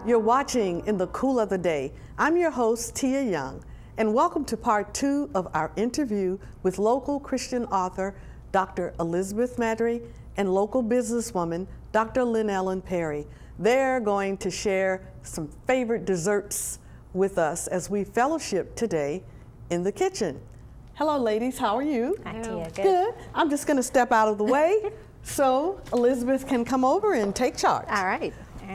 You're watching In the Cool of the Day. I'm your host, Tia Young, and welcome to part 2 of our interview with local Christian author, Dr. Elizabeth Maddrey, and local businesswoman, Dr. Lynellen Perry. They're going to share some favorite desserts with us as we fellowship today in the kitchen. Hello, ladies. How are you? Hi, Tia. Good. I'm just going to step out of the way so Elizabeth can come over and take charge. All right.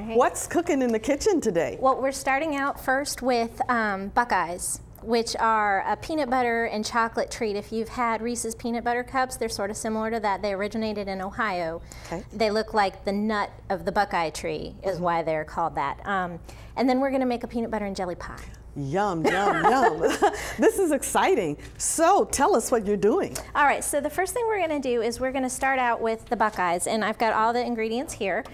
What's cooking in the kitchen today? Well, we're starting out first with Buckeyes, which are a peanut butter and chocolate treat. If you've had Reese's peanut butter cups, they're sort of similar to that. They originated in Ohio. Okay. They look like the nut of the Buckeye tree is why they're called that. And then we're going to make a peanut butter and jelly pie. Yum, yum, yum. This is exciting. So tell us what you're doing. All right, so the first thing we're going to do is we're going to start out with the Buckeyes, and I've got all the ingredients here.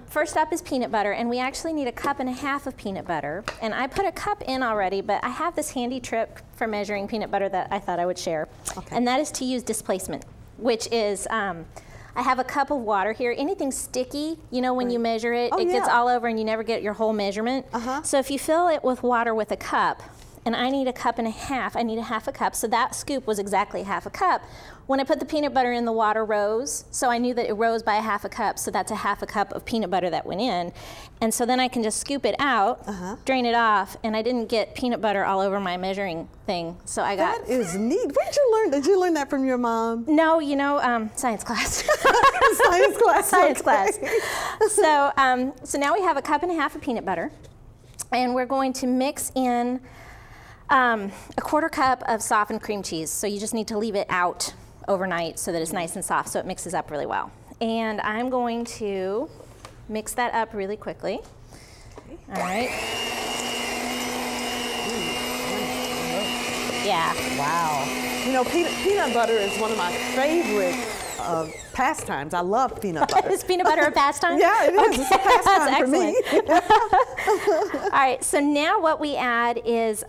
First up is peanut butter, and we actually need 1.5 cups of peanut butter. And I put a cup in already, but I have this handy trick for measuring peanut butter that I thought I would share. Okay. And that is to use displacement, which is I have a cup of water here. Anything sticky, you know, when you measure it, it gets all over and you never get your whole measurement. So if you fill it with water with a cup, and I need 1.5 cups, I need 1/2 cup, so that scoop was exactly 1/2 cup. When I put the peanut butter in, the water rose, so I knew that it rose by 1/2 cup, so that's 1/2 cup of peanut butter that went in. And so then I can just scoop it out, drain it off, and I didn't get peanut butter all over my measuring thing, so I got... That is neat. Where'd you learn? Did you learn that from your mom? No, you know, science class. Science class. Science class. So, so now we have 1.5 cups of peanut butter, and we're going to mix in 1/4 cup of softened cream cheese. So you just need to leave it out overnight so that it's nice and soft, so it mixes up really well. And I'm going to mix that up really quickly. All right. Yeah. Wow. You know, peanut butter is one of my favorite pastimes. I love peanut butter. Is peanut butter a pastime? Yeah, it is. Okay. It's a pastime for me. All right, so now what we add is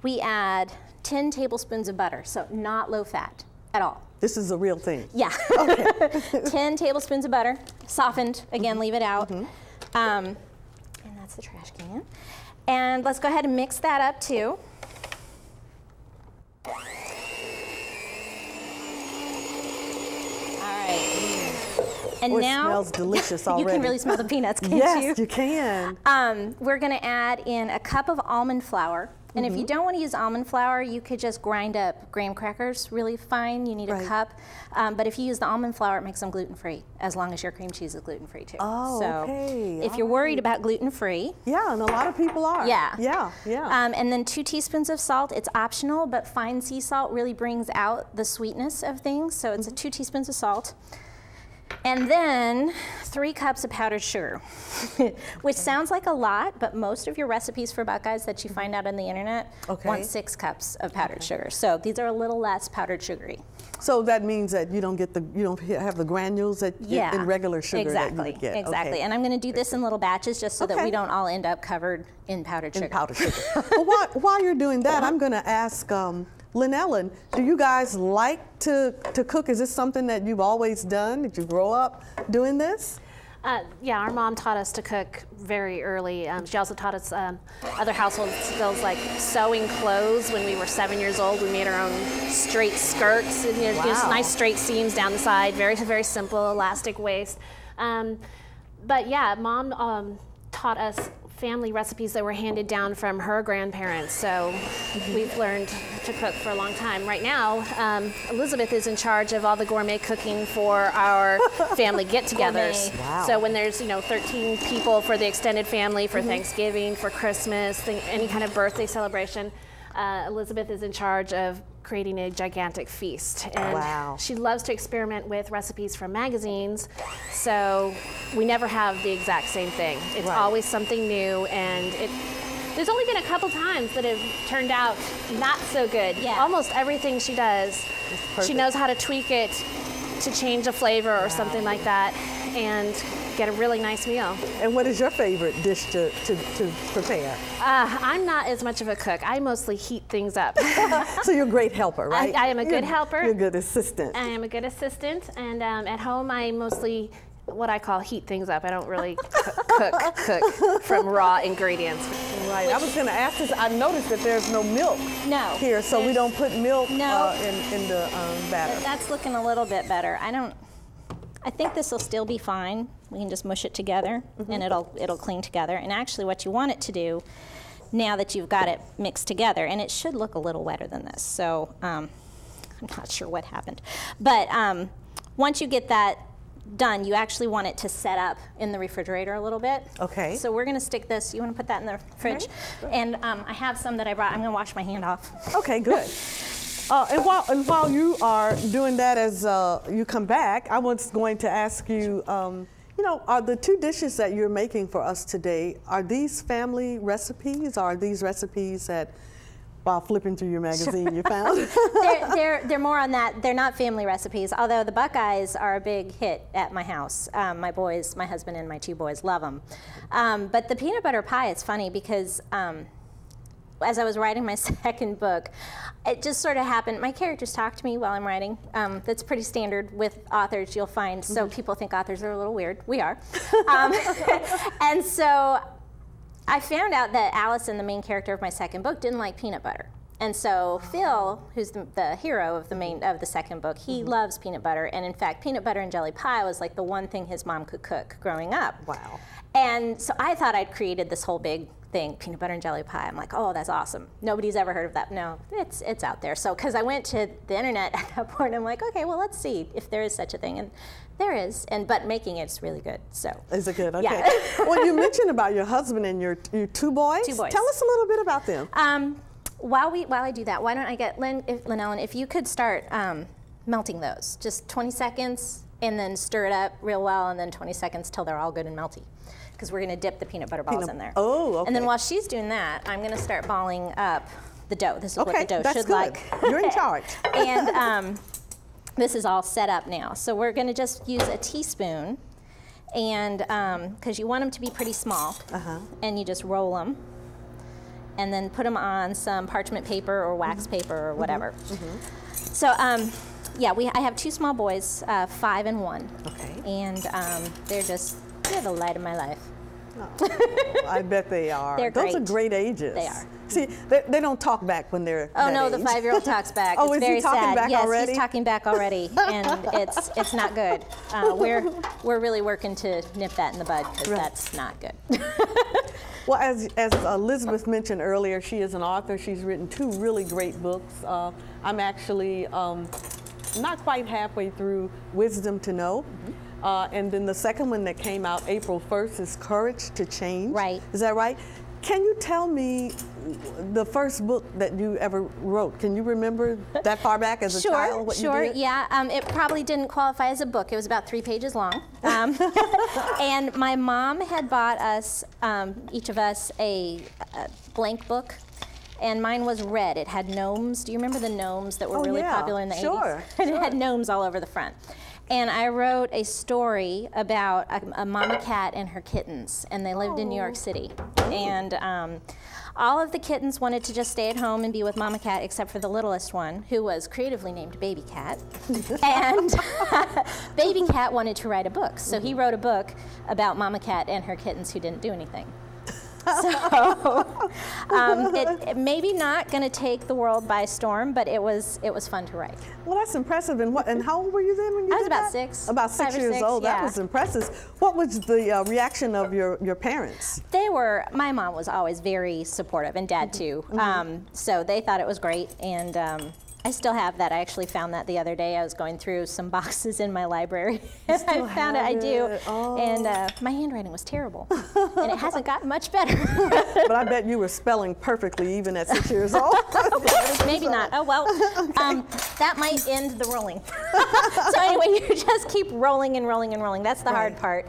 we add 10 tablespoons of butter, so not low fat at all. This is a real thing. Yeah. Okay. 10 tablespoons of butter, softened. Again, leave it out. And that's the trash can. And let's go ahead and mix that up too. And now, it smells delicious already. You can really smell the peanuts, can't you? Yes, you can. We're going to add in 1 cup of almond flour. And if you don't want to use almond flour, you could just grind up graham crackers really fine. You need a cup. But if you use the almond flour, it makes them gluten-free, as long as your cream cheese is gluten-free too. Oh, so okay. If you're worried about gluten-free. Yeah, and a lot of people are. Yeah. Yeah, yeah. And then 2 teaspoons of salt. It's optional, but fine sea salt really brings out the sweetness of things. So it's 2 teaspoons of salt. And then 3 cups of powdered sugar, which sounds like a lot, but most of your recipes for Buckeyes that you find out on the internet want 6 cups of powdered sugar. So these are a little less powdered sugary. So that means that you don't get you don't have the granules that in regular sugar that you would get. Exactly. And I'm going to do this in little batches just so that we don't all end up covered in powdered sugar. Well, while you're doing that, I'm going to ask Lynellen, do you guys like to cook? Is this something that you've always done? Did you grow up doing this? Yeah, our mom taught us to cook very early. She also taught us other household skills like sewing clothes. When we were 7 years old, we made our own straight skirts. And, you know, just nice straight seams down the side, very, very simple, elastic waist. But yeah, Mom taught us family recipes that were handed down from her grandparents, so we've learned to cook for a long time. Right now, Elizabeth is in charge of all the gourmet cooking for our family get-togethers. Wow. So when there's 13 people for the extended family, for Thanksgiving, for Christmas, any kind of birthday celebration, Elizabeth is in charge of creating a gigantic feast. And she loves to experiment with recipes from magazines, so we never have the exact same thing. It's always something new, and there's only been a couple times that have turned out not so good. Yeah. Almost everything she does, she knows how to tweak it to change a flavor or something like that, and get a really nice meal. And what is your favorite dish to prepare? I'm not as much of a cook. I mostly heat things up. So you're a great helper, right? I am a good helper. You're a good assistant. I am a good assistant, and at home I mostly what I call heat things up. I don't really cook from raw ingredients. Right. I was going to ask this. I noticed that there's no milk here, so we don't put milk in the batter. That's looking a little bit better. I think this will still be fine. We can just mush it together, and it'll cling together. And actually, what you want it to do, now that you've got it mixed together, and it should look a little wetter than this. So I'm not sure what happened, but once you get that done, you actually want it to set up in the refrigerator a little bit. Okay. So we're going to stick this. You want to put that in the fridge, and I have some that I brought. I'm going to wash my hand off. Okay, good. And while you are doing that, as you come back, I was going to ask you, you know, are the two dishes that you're making for us today, are these family recipes? Or are these recipes that, while flipping through your magazine, you found? they're more on that. They're not family recipes, although the Buckeyes are a big hit at my house. My boys, my husband and my two boys love them. But the peanut butter pie, it's funny because as I was writing my second book, it just sort of happened. My characters talk to me while I'm writing. That's pretty standard with authors, you'll find. So people think authors are a little weird. We are. And so I found out that Allison, the main character of my second book, didn't like peanut butter. And so Phil, who's the hero of the second book, he loves peanut butter. And in fact, peanut butter and jelly pie was like the one thing his mom could cook growing up. Wow. And so I thought I'd created this whole big thing, peanut butter and jelly pie. I'm like, oh, that's awesome. Nobody's ever heard of that. No, it's out there. So, because I went to the internet at that point, I'm like, okay, well, let's see if there is such a thing. And there is, but making it's really good. So. Is it good? Okay. Yeah. Well, you mentioned about your husband and your two boys. Two boys. Tell us a little bit about them. While I do that, why don't I get Lynellen, if you could start melting those, just 20 seconds, and then stir it up real well, and then 20 seconds till they're all good and melty. Because we're going to dip the peanut butter balls in there. Oh, okay. And then while she's doing that, I'm going to start balling up the dough. This is what the dough should good. like. You're in charge. And this is all set up now. So we're going to just use a teaspoon, and because you want them to be pretty small, and you just roll them, and then put them on some parchment paper or wax paper or whatever. So yeah, I have two small boys, 5 and 1. Okay. And they're the light of my life. Oh, I bet they are. Those are great ages. They are. See, they don't talk back when they're Oh that no, age. the 5-year-old talks back. Oh, it's is very he talking sad. back yes, already? He's talking back already, and it's not good. We're really working to nip that in the bud because that's not good. Well, as Elizabeth mentioned earlier, she is an author. She's written 2 really great books. I'm actually not quite halfway through Wisdom to Know. And then the second one that came out April 1st is Courage to Change. Right. Is that right? Can you tell me the first book that you ever wrote? Can you remember that far back as a child? What you did? Yeah. It probably didn't qualify as a book. It was about 3 pages long. And my mom had bought us, each of us, a blank book. And mine was red. It had gnomes. Do you remember the gnomes that were really popular in the 80s? And it had gnomes all over the front. And I wrote a story about a mama cat and her kittens, and they lived in New York City. And all of the kittens wanted to just stay at home and be with mama cat, except for the littlest one, who was creatively named Baby Cat. And Baby Cat wanted to write a book, so he wrote a book about mama cat and her kittens who didn't do anything. So it maybe not going to take the world by storm, but it was fun to write. Well, that's impressive. And how old were you then when you I was did about that? 6. About 6 years old. Yeah. That was impressive. What was the reaction of your parents? My mom was always very supportive, and Dad too. So they thought it was great, and I still have that. I actually found that the other day. I was going through some boxes in my library, and I found it. I do. Oh. And my handwriting was terrible, and it hasn't gotten much better. But I bet you were spelling perfectly even at 6 years old. Maybe not. Oh, well, that might end the rolling. So anyway, you just keep rolling and rolling and rolling. That's the hard part.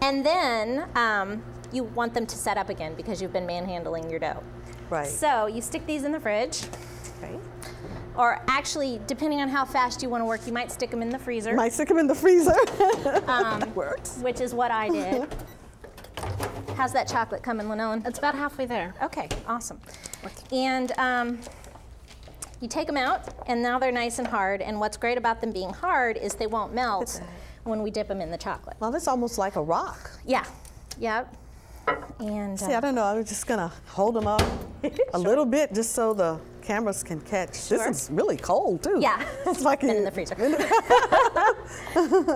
And then you want them to set up again because you've been manhandling your dough. Right. So you stick these in the fridge. Okay. Or actually, depending on how fast you want to work, you might stick them in the freezer. Might stick them in the freezer. Works. Which is what I did. How's that chocolate coming, Lynellen? It's about halfway there. Okay, awesome. And you take them out, and now they're nice and hard. And what's great about them being hard is they won't melt when we dip them in the chocolate. Well, that's almost like a rock. Yeah, yep. And see, I don't know, I'm just gonna hold them up a little bit just so the cameras can catch. Sure. This is really cold too. Yeah, it's like in the freezer.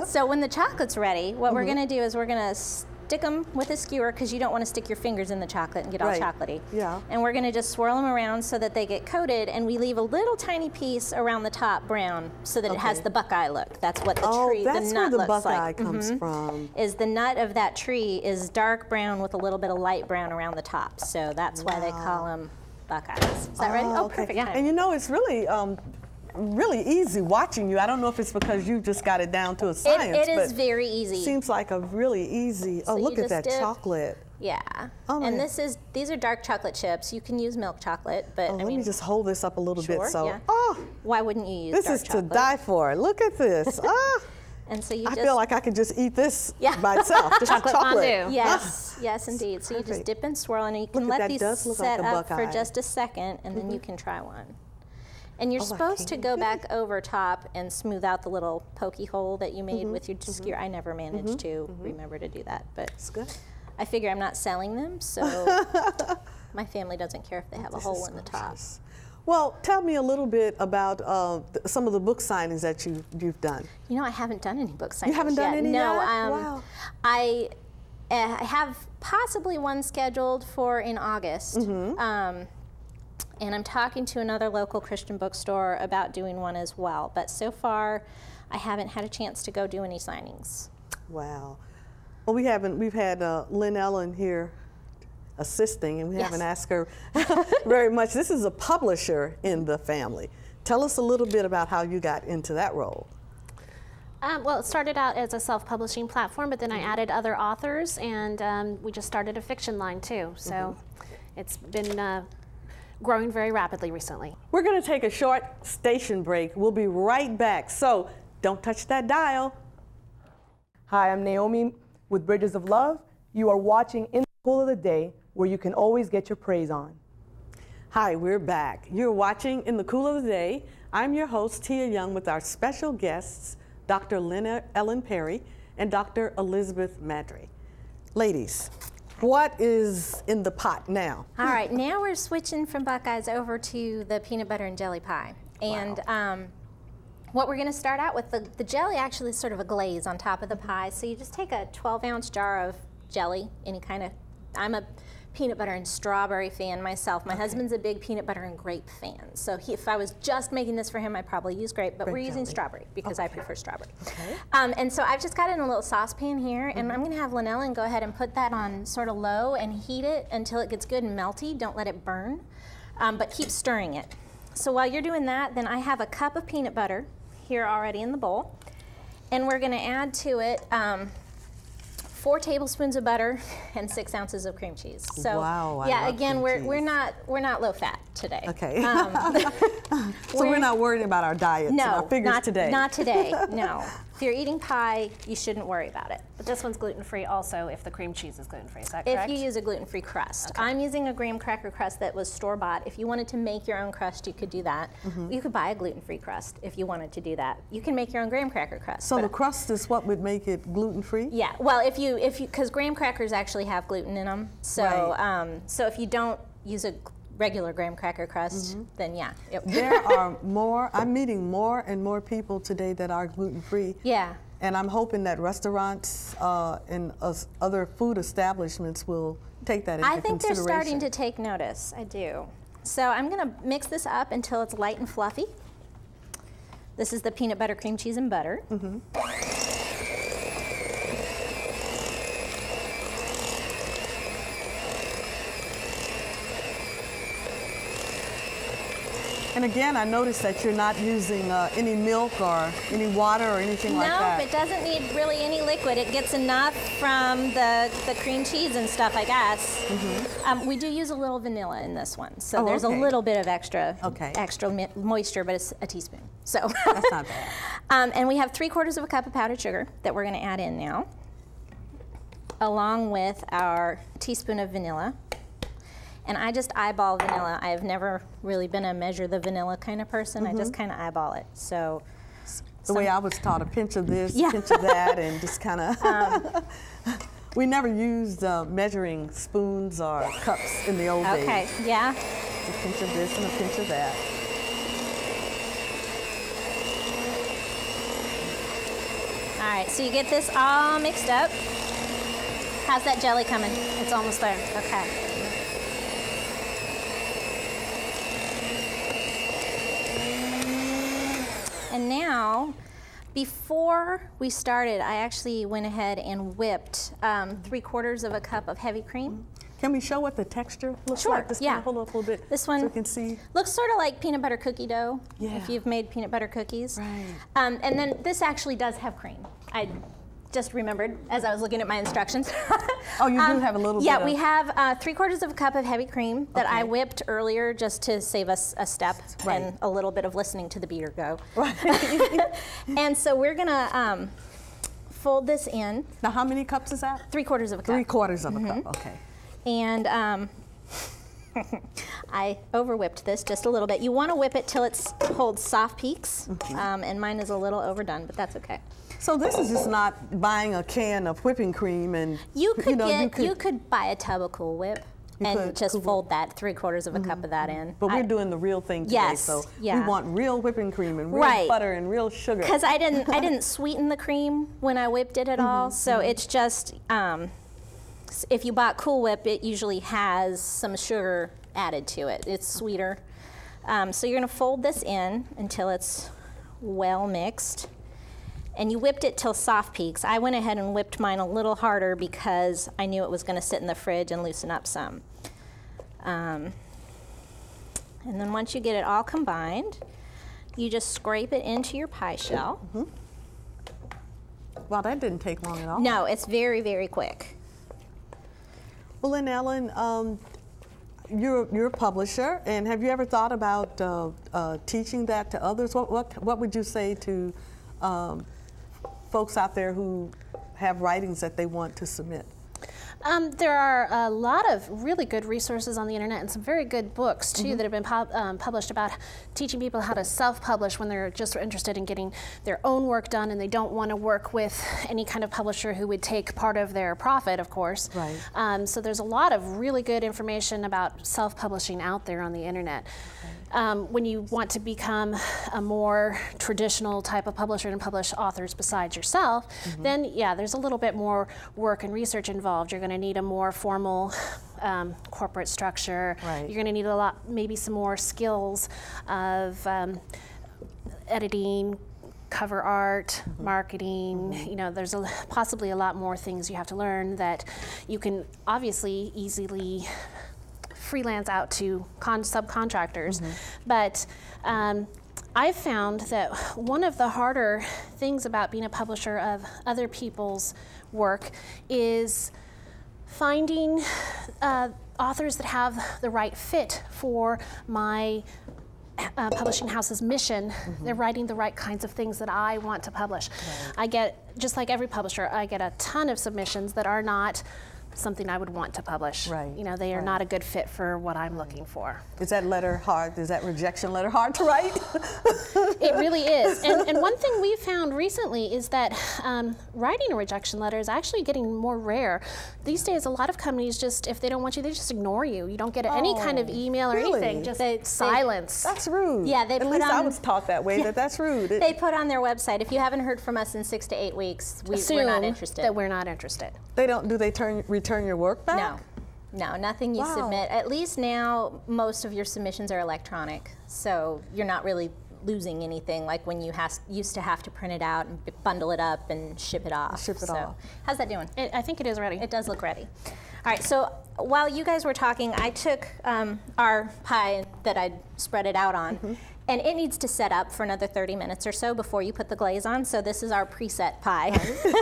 So when the chocolate's ready, what we're gonna do is we're gonna stick them with a skewer, because you don't want to stick your fingers in the chocolate and get all chocolatey. Yeah. And we're gonna just swirl them around so that they get coated, and we leave a little tiny piece around the top brown so that it has the buckeye look. That's what the tree, the nut looks like. That's where the buckeye comes from. Is the nut of that tree is dark brown with a little bit of light brown around the top. So that's why they call them buckeyes. Is that ready? Oh, perfect. Yeah. And you know, it's really really easy watching you. I don't know if it's because you just got it down to a science. It is very easy. Seems like a really easy. So look at that chocolate. Yeah. Oh, and these are dark chocolate chips. You can use milk chocolate, but I mean, let me just hold this up a little bit. So, yeah. Why wouldn't you use this dark is chocolate? to die for. Look at this. And so I feel like I could just eat this by itself. Just chocolate fondue. Yes, yes, indeed. So you just dip and swirl, and you can let these set up for just a second, and then you can try one. And you're supposed to go back over top and smooth out the little pokey hole that you made with your skewer. I never managed to remember to do that, but it's good. I figure I'm not selling them, so my family doesn't care if they have a hole in the top. Well, tell me a little bit about some of the book signings that you've done. You know, I haven't done any book signings. You haven't done any yet? No. Wow. I have possibly one scheduled for in August. And I'm talking to another local Christian bookstore about doing one as well. But so far, I haven't had a chance to go do any signings. Wow. Well, we've had Lynellen here assisting, and we haven't asked her very much. This is a publisher in the family. Tell us a little bit about how you got into that role. Well, it started out as a self-publishing platform, but then I added other authors, and we just started a fiction line too. So it's been growing very rapidly recently. We're going to take a short station break. We'll be right back, so don't touch that dial. Hi, I'm Naomi with Bridges of Love. You are watching In the Cool of the Day, where you can always get your praise on. Hi, we're back. You're watching In the Cool of the Day. I'm your host, Tia Young, with our special guests, Dr. Lynellen Perry and Dr. Elizabeth Maddrey. Ladies, what is in the pot now? All right, now we're switching from buckeyes over to the peanut butter and jelly pie. And what we're going to start out with, the jelly actually is sort of a glaze on top of the pie. So you just take a 12-ounce jar of jelly, any kind of, I'm a peanut butter and strawberry fan myself. My husband's a big peanut butter and grape fan. So if I was just making this for him, I'd probably use grape, but we're using strawberry because I prefer strawberry. And so I've just got it in a little saucepan here, and I'm going to have Lynellen go ahead and put that on sort of low and heat it until it gets good and melty. Don't let it burn, but keep stirring it. So while you're doing that, then I have a cup of peanut butter here already in the bowl, and we're going to add to it 4 tablespoons of butter and 6 ounces of cream cheese. So yeah, again, we're not low fat today. Okay. So we're not worried about our diets and our figures today. Not today. No. If you're eating pie, you shouldn't worry about it. But this one's gluten-free also if the cream cheese is gluten-free, is that correct? If you use a gluten-free crust. I'm using a graham cracker crust that was store-bought. If you wanted to make your own crust, you could do that. You could buy a gluten-free crust if you wanted to do that. You can make your own graham cracker crust. So the crust is what would make it gluten-free? Yeah, well, because graham crackers actually have gluten in them. So, so if you don't use a regular graham cracker crust, then yeah. There are I'm meeting more and more people today that are gluten-free. Yeah. And I'm hoping that restaurants and other food establishments will take that into consideration. I think they're starting to take notice. I do. So I'm going to mix this up until it's light and fluffy. This is the peanut butter, cream cheese, and butter. And again, I noticed that you're not using any milk or any water or anything like that. No, it doesn't need really any liquid. It gets enough from the cream cheese and stuff, I guess. We do use a little vanilla in this one, so there's a little bit of extra moisture, but it's a teaspoon. So that's not bad. And we have 3/4 cup of powdered sugar that we're going to add in now, along with our teaspoon of vanilla. And I just eyeball vanilla. I've never really been a measure the vanilla kind of person. I just kind of eyeball it. So The way I was taught, a pinch of this, a pinch of that, and just kind of. We never used measuring spoons or cups in the old days. Okay, yeah. A pinch of this and a pinch of that. All right, so you get this all mixed up. How's that jelly coming? It's almost there. Okay. And now, before we started, I actually went ahead and whipped 3/4 of a cup of heavy cream. Can we show what the texture looks Sure, like? Just kind of hold up a little bit. This one so we can see. Looks sort of like peanut butter cookie dough, Yeah. if you've made peanut butter cookies. Right. And then this actually does have cream. I just remembered as I was looking at my instructions. Oh, you do have a little bit Yeah, of. we have 3/4 of a cup of heavy cream that I Okay. whipped earlier just to save us a step Right. and a little bit of listening to the beater go. Right. And so we're gonna fold this in. Now, how many cups is that? 3/4 of a cup. 3/4 of a cup. Okay. And I over whipped this just a little bit. You want to whip it till it holds soft peaks, and mine is a little overdone, but that's okay. So this is just not buying a can of whipping cream and You could know, you could buy a tub of Cool Whip and could, just Cool Whip. fold that 3/4 of a cup of that in. But we're doing the real thing today, Yes, so yeah. we want real whipping cream and real Right. butter and real sugar. Because I didn't sweeten the cream when I whipped it at all, so it's just if you bought Cool Whip, it usually has some sugar added to it. It's sweeter. So you're gonna fold this in until it's well mixed. And you whipped it till soft peaks. I went ahead and whipped mine a little harder because I knew it was gonna sit in the fridge and loosen up some. And then once you get it all combined, you just scrape it into your pie shell. Wow, that didn't take long at all. No, it's very, very quick. Well, Lynellen, you're a publisher, and have you ever thought about teaching that to others? What would you say to folks out there who have writings that they want to submit? There are a lot of really good resources on the internet and some very good books too that have been published about teaching people how to self-publish when they're just interested in getting their own work done and they don't want to work with any kind of publisher who would take part of their profit, of course. Right. So there's a lot of really good information about self-publishing out there on the internet. When you want to become a more traditional type of publisher and publish authors besides yourself, then yeah, there's a little bit more work and research involved. You're going to need a more formal corporate structure. Right. You're going to need a lot, maybe some more skills of editing, cover art, marketing. You know, there's possibly a lot more things you have to learn that you can obviously easily freelance out to subcontractors. But I've found that one of the harder things about being a publisher of other people's work is finding authors that have the right fit for my publishing house's mission. They're writing the right kinds of things that I want to publish. Right. I get, just like every publisher, I get a ton of submissions that are not something I would want to publish. Right. You know, they are not a good fit for what I'm looking for. Is that letter hard? Is that rejection letter hard to write? It really is. And one thing we found recently is that writing a rejection letter is actually getting more rare. These days, a lot of companies just, if they don't want you, they just ignore you. You don't get any kind of email or really? anything, just silence. That's rude. Yeah, they At put least I on- was taught that way, that's rude. They put on their website, if you haven't heard from us in 6 to 8 weeks, we're Assume not interested. that we're not interested. They don't, do they return your work back? No. No, nothing you Wow. submit. At least now, most of your submissions are electronic, so you're not really losing anything like when you used to have to print it out and bundle it up and ship it off. Ship it off. How's that doing? I think it is ready. It does look ready. All right, so while you guys were talking, I took our pie that I'd spread it out on, and it needs to set up for another 30 minutes or so before you put the glaze on. So this is our preset pie.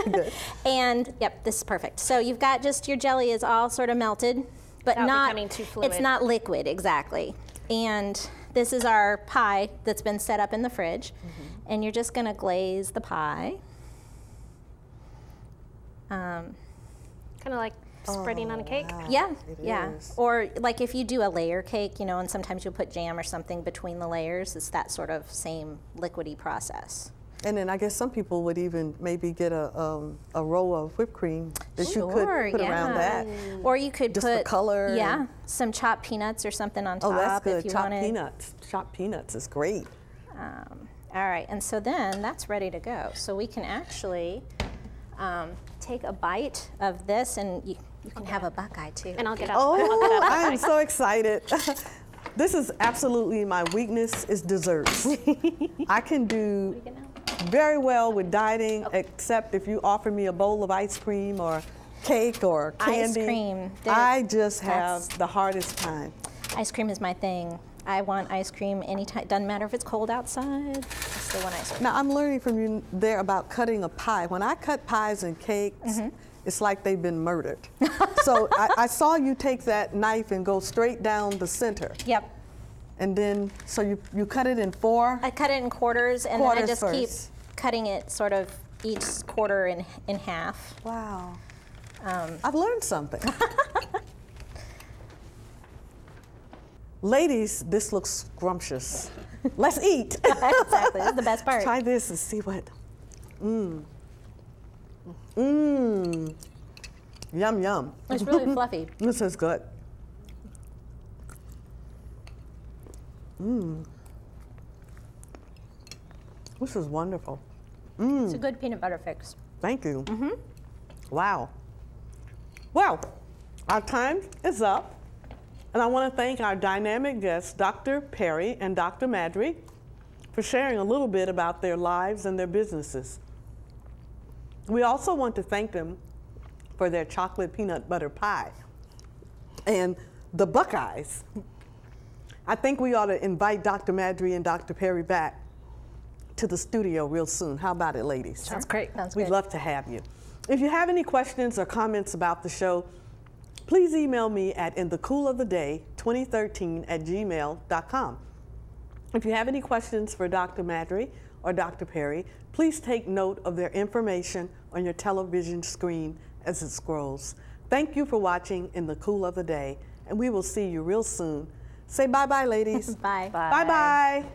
Good. And yep, this is perfect. So you've got just your jelly is all sort of melted, but Without not becoming too fluid. It's not liquid, exactly. And this is our pie that's been set up in the fridge. And you're just gonna glaze the pie. Kind of like spreading on a cake. Wow. Yeah, It yeah. is. Or like if you do a layer cake, you know, and sometimes you'll put jam or something between the layers, it's that sort of same liquidy process. And then I guess some people would even maybe get a roll of whipped cream that you could put around that. Or you could just put for color. Yeah, some chopped peanuts or something on top. Oh, that's good. If you Chopped wanted. peanuts. Chopped peanuts is great. All right, and so then that's ready to go. So we can actually take a bite of this, and you can have a buckeye too. And I'll get out. Oh, I'm so excited. This is absolutely my weakness is desserts. I can do very well with dieting, except if you offer me a bowl of ice cream or cake or candy. Ice cream. I just have the hardest time. Ice cream is my thing. I want ice cream anytime. Doesn't matter if it's cold outside. I still want ice cream. Now, I'm learning from you there about cutting a pie. When I cut pies and cakes, it's like they've been murdered. So I saw you take that knife and go straight down the center. Yep. And then, so you cut it in 4? I cut it in quarters, and then I just first. keep cutting it sort of each quarter in half. Wow. I've learned something. Ladies, this looks scrumptious. Let's eat. Exactly, this is the best part. Try this and see what. Yum, yum. It's really fluffy. This is good. This is wonderful. It's a good peanut butter fix. Thank you. Wow. Well, our time is up. And I want to thank our dynamic guests, Dr. Perry and Dr. Maddrey, for sharing a little bit about their lives and their businesses. We also want to thank them for their chocolate peanut butter pie and the Buckeyes. I think we ought to invite Dr. Maddrey and Dr. Perry back to the studio real soon. How about it, ladies? Sounds great. Sounds We'd good. love to have you. If you have any questions or comments about the show, please email me at inthecooloftheday2013@gmail.com. If you have any questions for Dr. Maddrey or Dr. Perry, please take note of their information on your television screen as it scrolls. Thank you for watching In the Cool of the Day, and we will see you real soon. Say bye-bye, ladies. Bye. Bye-bye.